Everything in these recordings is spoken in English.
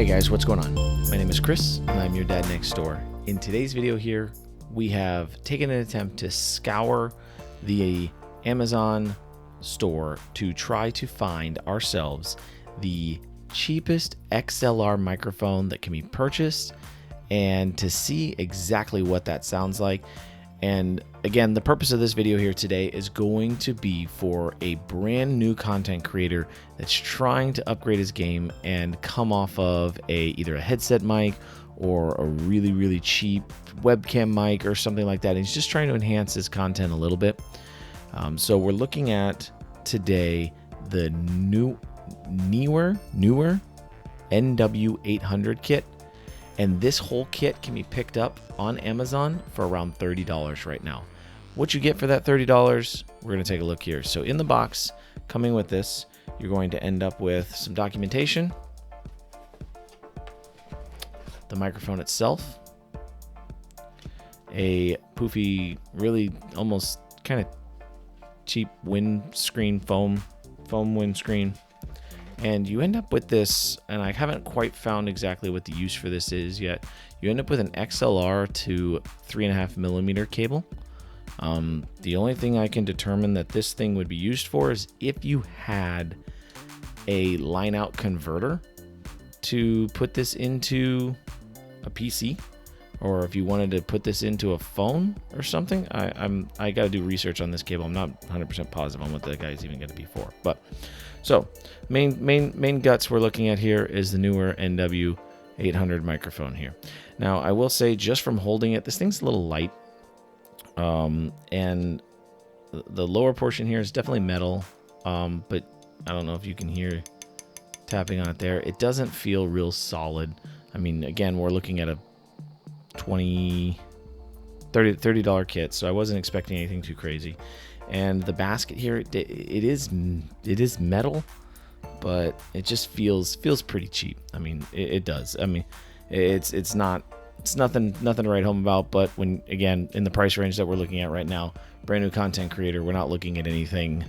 Hey guys, what's going on? My name is Chris and I'm your dad next door. In today's video here, we have taken an attempt to scour the Amazon store to try to find ourselves the cheapest XLR microphone that can be purchased and to see exactly what that sounds like. And again, the purpose of this video here today is going to be for a brand new content creator that's trying to upgrade his game and come off of either a headset mic or a really cheap webcam mic or something like that. And he's just trying to enhance his content a little bit. So we're looking at today the Neewer NW-800 kit. And this whole kit can be picked up on Amazon for around $30 right now. What you get for that $30, we're going to take a look here. So in the box, coming with this, you're going to end up with some documentation, the microphone itself, a poofy, really almost kind of cheap windscreen foam windscreen. And you end up with this, and I haven't quite found exactly what the use for this is yet. You end up with an XLR to 3.5mm cable. The only thing I can determine that this thing would be used for is if you had a line out converter to put this into a PC, or if you wanted to put this into a phone or something. I got to do research on this cable. I'm not 100% positive on what the guy's even going to be for, but. So main guts we're looking at here is the Neewer NW-800 microphone here. Now I will say, just from holding it, this thing's a little light, and the lower portion here is definitely metal, but I don't know if you can hear tapping on it there. It doesn't feel real solid. I mean, again, we're looking at a $30 kit, so I wasn't expecting anything too crazy. And the basket here, it is metal, but it just feels pretty cheap. I mean, it does. I mean, it's nothing to write home about. But when, again, in the price range that we're looking at right now, brand new content creator, we're not looking at anything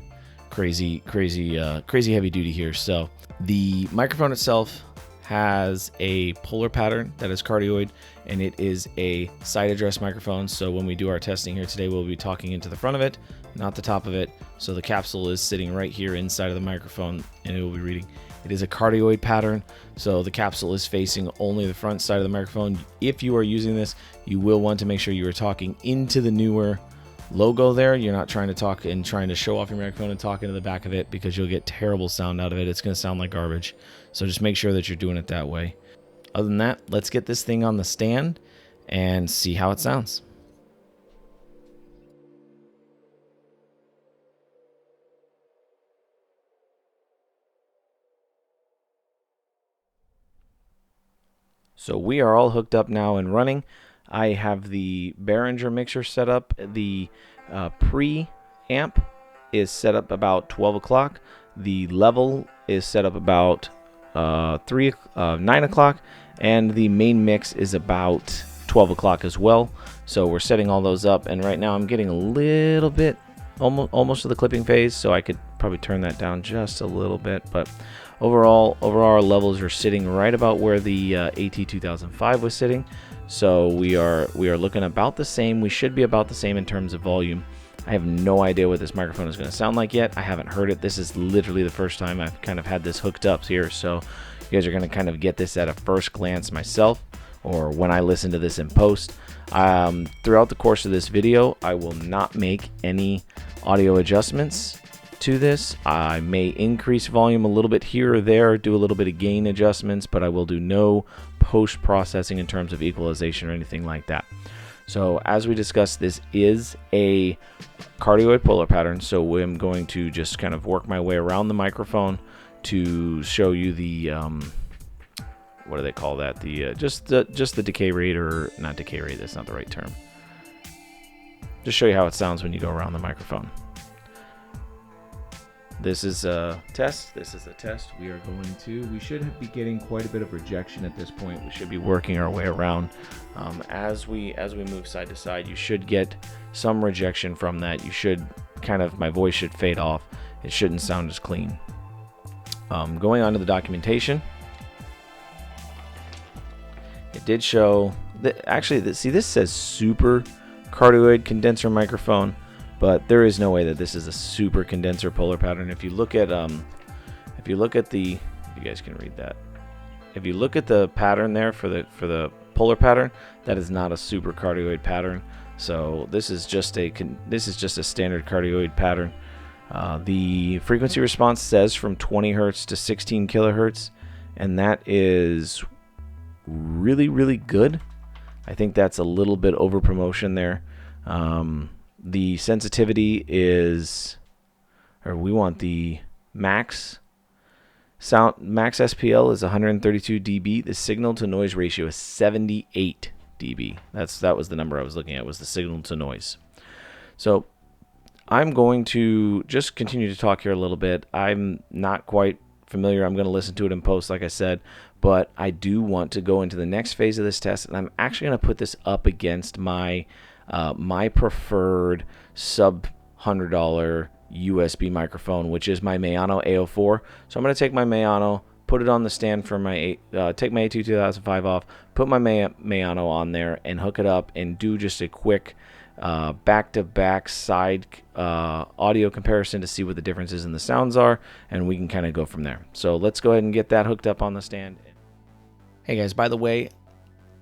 crazy heavy duty here. So the microphone itself has a polar pattern that is cardioid, and it is a side address microphone. So when we do our testing here today, we'll be talking into the front of it, not the top of it. So the capsule is sitting right here inside of the microphone, and it will be reading. It is a cardioid pattern, so the capsule is facing only the front side of the microphone. If you are using this, you will want to make sure you are talking into the Neewer logo there. You're not trying to talk and trying to show off your microphone and talk into the back of it, because you'll get terrible sound out of it. It's going to sound like garbage. So just make sure that you're doing it that way. Other than that, let's get this thing on the stand and see how it sounds. So we are all hooked up now and running. I have the Behringer mixer set up. The pre-amp is set up about 12 o'clock. The level is set up about 9 o'clock. And the main mix is about 12 o'clock as well. So we're setting all those up. And right now I'm getting a little bit, almost to the clipping phase. So I could probably turn that down just a little bit. But overall our levels are sitting right about where the AT2005 was sitting. So we are looking about the same. We should be about the same in terms of volume. I have no idea what this microphone is going to sound like yet. I haven't heard it. This is literally the first time I've kind of had this hooked up here. So you guys are going to kind of get this at a first glance myself, or when I listen to this in post. Throughout the course of this video, I will not make any audio adjustments to this. I may increase volume a little bit here or there, do a little bit of gain adjustments, but I will do no post-processing in terms of equalization or anything like that. So as we discussed, this is a cardioid polar pattern, so I'm going to just kind of work my way around the microphone to show you the what do they call that, the just the decay rate, or not decay rate, that's not the right term. Just show you how it sounds when you go around the microphone. This is a test. This is a test. We should be getting quite a bit of rejection at this point. We should be working our way around. As we move side to side, you should get some rejection from that. You should my voice should fade off. It shouldn't sound as clean. Going on to the documentation. it did show that actually, see, this says super cardioid condenser microphone, but there is no way that this is a super condenser polar pattern. If you look at if you guys can read that, if you look at the pattern there for the polar pattern, that is not a super cardioid pattern. So this is just a standard cardioid pattern. The frequency response says from 20 hertz to 16 kilohertz, and that is really, really good. I think that's a little bit over promotion there. The sensitivity is, or we want the max SPL is 132 dB. The signal to noise ratio is 78 dB. That was the number I was looking at, was the signal to noise. So I'm going to just continue to talk here a little bit. I'm not quite familiar. I'm going to listen to it in post, like I said, but I do want to go into the next phase of this test, and I'm actually going to put this up against my my preferred sub $100 USB microphone, which is my Maono A04. So I'm going to take my Maono, put it on the stand for my take my AT2005 off, put my Maono on there, and hook it up and do just a quick back-to-back side audio comparison to see what the differences in the sounds are, and we can kind of go from there. So let's go ahead and get that hooked up on the stand. Hey guys, by the way,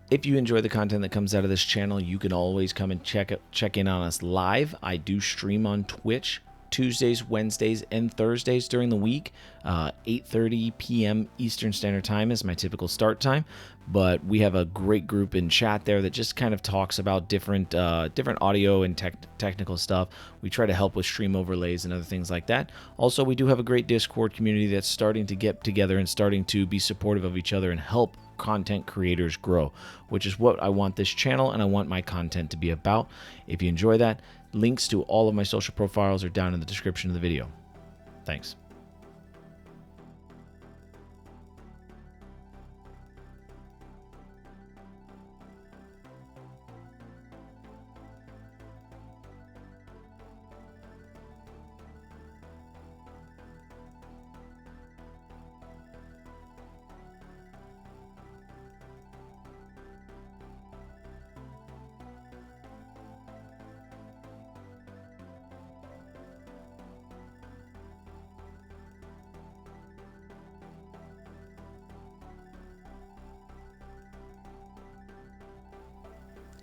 if you enjoy the content that comes out of this channel, you can always come and check in on us live. I do stream on Twitch Tuesdays, Wednesdays, and Thursdays during the week. 8:30 p.m. Eastern Standard Time is my typical start time, but we have a great group in chat there that just kind of talks about different audio and technical stuff. We try to help with stream overlays and other things like that. Also, we do have a great Discord community that's starting to get together and starting to be supportive of each other and help content creators grow, which is what I want this channel and I want my content to be about. If you enjoy that, links to all of my social profiles are down in the description of the video. Thanks.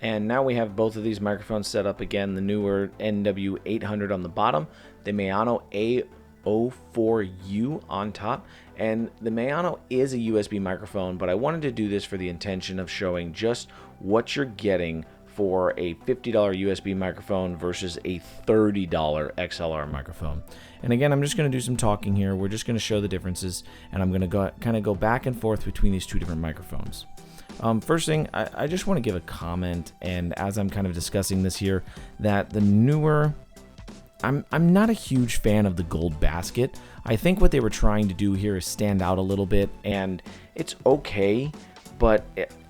And now we have both of these microphones set up again, the Neewer NW-800 on the bottom, the Maono A04U on top. And the Maono is a USB microphone, but I wanted to do this for the intention of showing just what you're getting for a $50 USB microphone versus a $30 XLR microphone. And again, I'm just going to do some talking here. We're just going to show the differences, and I'm going to kind of go back and forth between these two different microphones. First thing, I just want to give a comment, and as I'm kind of discussing this here, that the Neewer, I'm not a huge fan of the gold basket. I think what they were trying to do here is stand out a little bit, and it's okay, but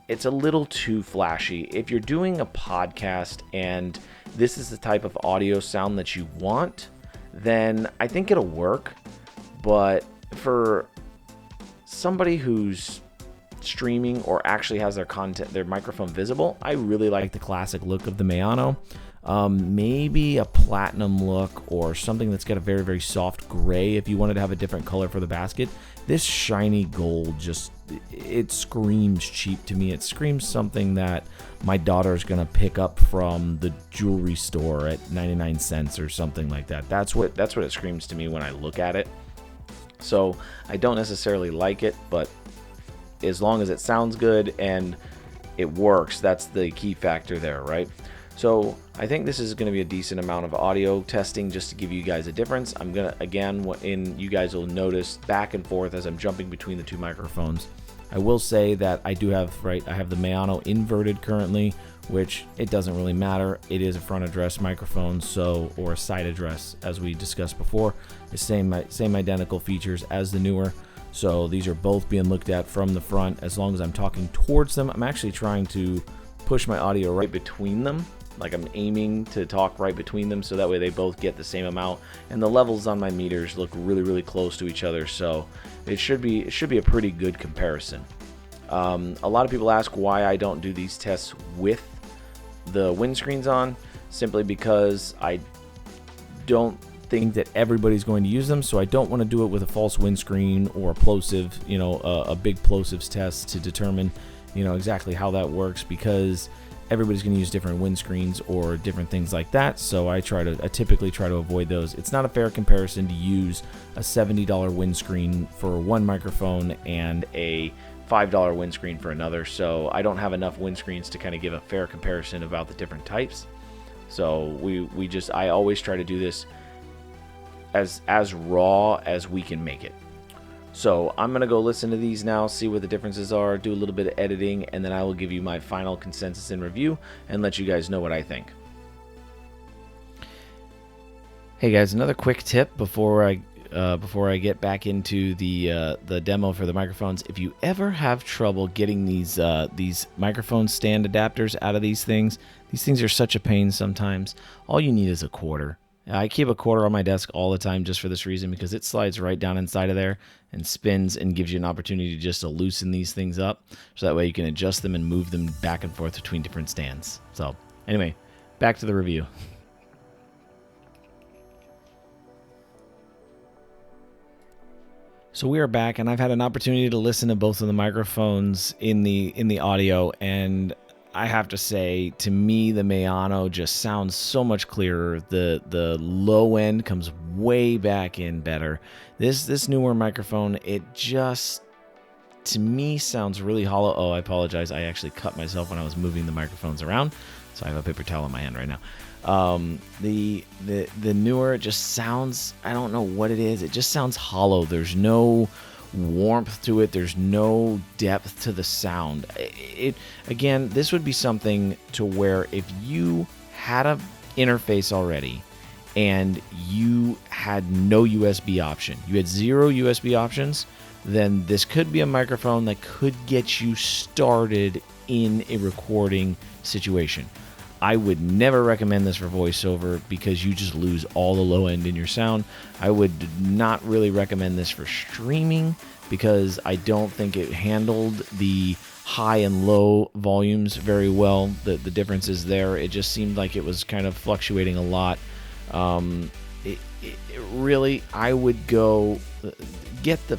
it's a little too flashy. If you're doing a podcast and this is the type of audio sound that you want, then I think it'll work. But for somebody who's streaming or actually has their microphone visible, I really like the classic look of the Maono. Maybe a platinum look or something that's got a very, very soft gray if you wanted to have a different color for the basket. This shiny gold it screams cheap to me. It screams something that my daughter's gonna pick up from the jewelry store at 99 cents or something like that. That's what it screams to me when I look at it. So I don't necessarily like it, but as long as it sounds good and it works, that's the key factor there, right? So I think this is going to be a decent amount of audio testing just to give you guys a difference. I'm going to, again, you guys will notice back and forth as I'm jumping between the two microphones. I will say that I do have, I have the Maono inverted currently, which it doesn't really matter. It is a front address microphone, or a side address, as we discussed before. The same identical features as the Neewer. So these are both being looked at from the front. As long as I'm talking towards them, I'm actually trying to push my audio right between them. Like I'm aiming to talk right between them, so that way they both get the same amount. And the levels on my meters look really, really close to each other. So it should be a pretty good comparison. A lot of people ask why I don't do these tests with the windscreens on, simply because I don't think that everybody's going to use them, so I don't want to do it with a false windscreen or a plosive, you know, a big plosives test to determine, you know, exactly how that works, because everybody's going to use different windscreens or different things like that. So I typically try to avoid those. It's not a fair comparison to use a $70 windscreen for one microphone and a $5 windscreen for another. So I don't have enough windscreens to kind of give a fair comparison about the different types. So I always try to do this as raw as we can make it. So I'm gonna go listen to these now, see what the differences are, do a little bit of editing, and then I will give you my final consensus and review and let you guys know what I think. Hey guys, another quick tip before I get back into the demo for the microphones. If you ever have trouble getting these microphone stand adapters out of these things are such a pain sometimes. All you need is a quarter. I keep a quarter on my desk all the time just for this reason, because it slides right down inside of there and spins and gives you an opportunity just to loosen these things up, so that way you can adjust them and move them back and forth between different stands. So anyway, back to the review. So we are back, and I've had an opportunity to listen to both of the microphones in the audio, and I have to say, to me, the Maono just sounds so much clearer. The low end comes way back in better. This Neewer microphone, it just, to me, sounds really hollow. Oh, I apologize. I actually cut myself when I was moving the microphones around, so I have a paper towel in my hand right now. The Neewer just sounds, I don't know what it is. It just sounds hollow. There's no warmth to it. There's no depth to the sound. Again, this would be something to where if you had a interface already and you had no USB option, you had 0 USB options, then this could be a microphone that could get you started in a recording situation. I would never recommend this for voiceover because you just lose all the low end in your sound. I would not really recommend this for streaming because I don't think it handled the high and low volumes very well. The differences there, it just seemed like it was kind of fluctuating a lot. Really, I would go get the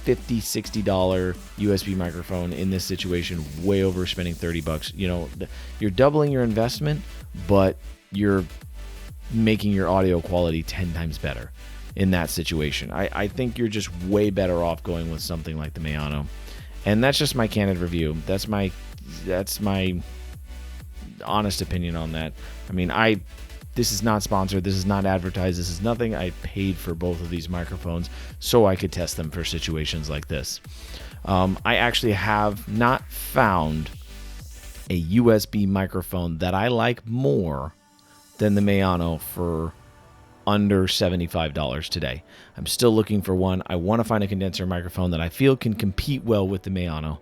$50-$60 USB microphone in this situation, way over spending $30. You know, you're doubling your investment, but you're making your audio quality 10 times better in that situation. I think you're just way better off going with something like the Maono. And that's just my candid review. That's my honest opinion on that. I mean, this is not sponsored. This is not advertised. This is nothing. I paid for both of these microphones so I could test them for situations like this. I actually have not found a USB microphone that I like more than the Maono for under $75 today. I'm still looking for one. I want to find a condenser microphone that I feel can compete well with the Maono,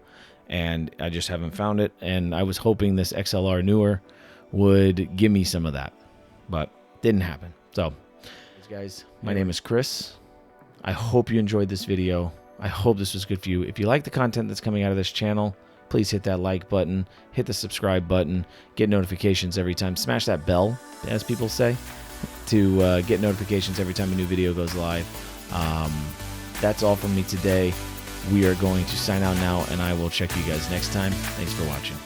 and I just haven't found it. And I was hoping this XLR Neewer would give me some of that, but didn't happen. So, guys, my name is Chris. I hope you enjoyed this video. I hope this was good for you. If you like the content that's coming out of this channel, please hit that like button, hit the subscribe button, get notifications every time. Smash that bell, as people say, to get notifications every time a new video goes live. That's all from me today. We are going to sign out now, and I will check you guys next time. Thanks for watching.